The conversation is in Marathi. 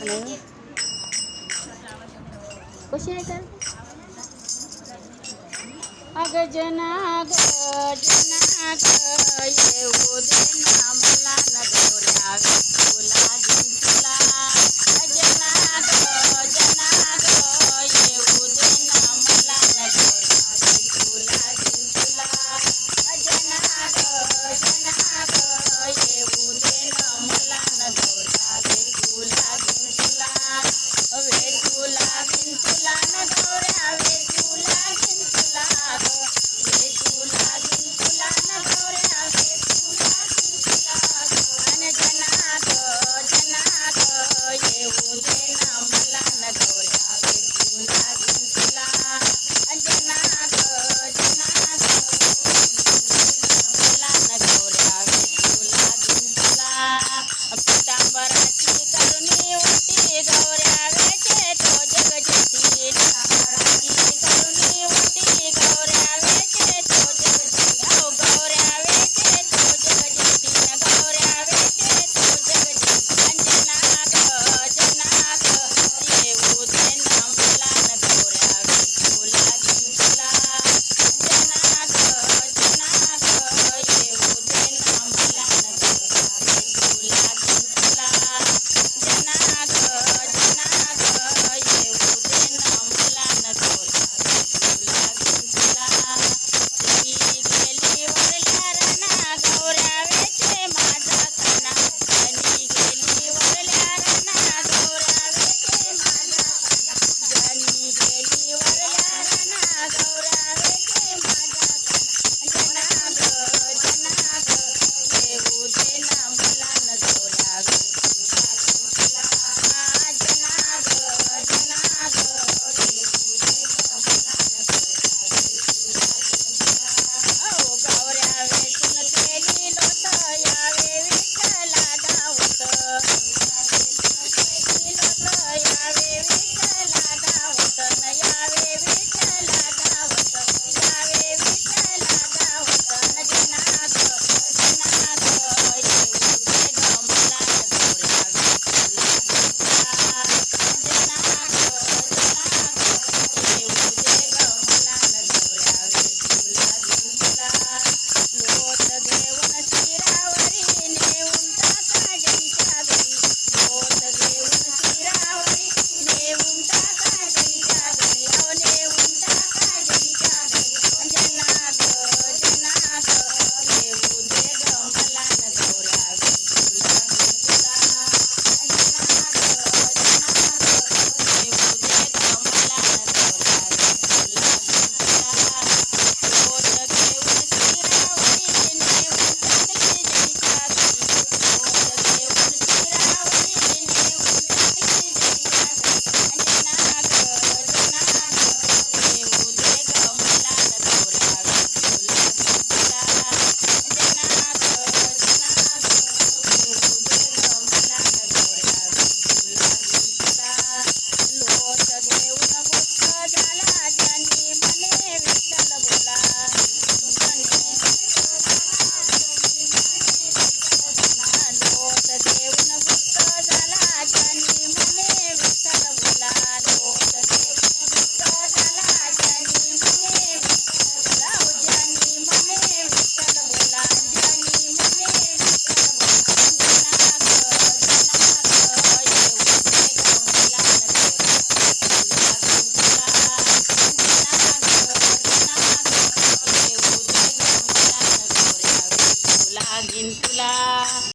आणि कशी आहे तर अग जना ग जना ग येऊ दे ना मला न गौऱ्या तुला तुला जना ग येऊ दे ना मला न गौऱ्या तुला तुला जना ग येऊ दे ना मला न गौऱ्या तुला तुला वे तुला तुला न गौऱ्या वे तुला तुला वे तुला तुला न गौऱ्या वे तुला तुला अन जना ग येऊ दे ना मला न गौऱ्या वे तुला तुला जना ग मला न गौऱ्या वे तुला तुला पितांबराची करुणी उठी गौऱ्या वेचे तो जगजेती पितांबराची करुणी उठी गौऱ्या वेचे तो जगजेती गौऱ्या वेचे तो जगजेती गौऱ्या वेचे तो जगजेती जना ग येऊ दे ना मला न गौऱ्या वे तुला तुला जना ग येऊ दे ना मला न गौऱ्या वे तुला तुला जना ग येऊ दे ना मला न गौऱ्या वे तुला तुला ती गेली वरल्या राना गौऱ्या वेचे माझा काना जनी गेली वरल्या राना गौऱ्या वेचे माझा काना जनी गेली वरल्या राना गौऱ्या वेचे माझा काना जना ग येऊ दे ना मला न गौऱ्या वे तुला तुला जना ग येऊ दे ना मला न गौऱ्या वे गौऱ्या वेचून केली लोट यावे विठ्ठला धावत केली लोट यावे विठ्ठला धावत न यावे विठ्ठला धावत यावे विठ्ठला धावत न जना ग येऊ दे ग मला न गौऱ्या वे तुला तुला जना ग येऊ दे ग मला न गौऱ्या वे तुला तुला लोट घेऊन शिरावरी नेऊन टाका जईच्या घरी लोट घेऊन शिरावरी नेऊन टाका जईच्या घरी नेऊन टाका जईच्या घरी जना ग येऊ दे ग मला न गौऱ्या वे तुला तुला जना ग येऊ दे ग मला न गौऱ्या वे तुला तुला लोट घेऊन शिरावरी नेऊन टाकली जईच्या घरी लोट घेऊन शिरावरी नेऊन टाकली जईच्या घरी जना ग येऊ दे ग मला न गौऱ्या वे तुला तुला जना ग येऊ दे ग मला न गौऱ्या वे तुला तुला लोट घेऊन गुप्त झाला जनी म्हणे विठ्ठल बोला लोट घेऊन गुप्त झाला जनी म्हणे विठ्ठल बोला लोट घेऊन गुप्त झाला जनी म्हणे विठ्ठल बोला जनी म्हणे विठ्ठल बोला जनी म्हणे विठ्ठल बोला जना ग येऊ दे ग मला न गौऱ्या वे तुला तुला जना ग येऊ दे ग मला न गौऱ्या वे तुला तुला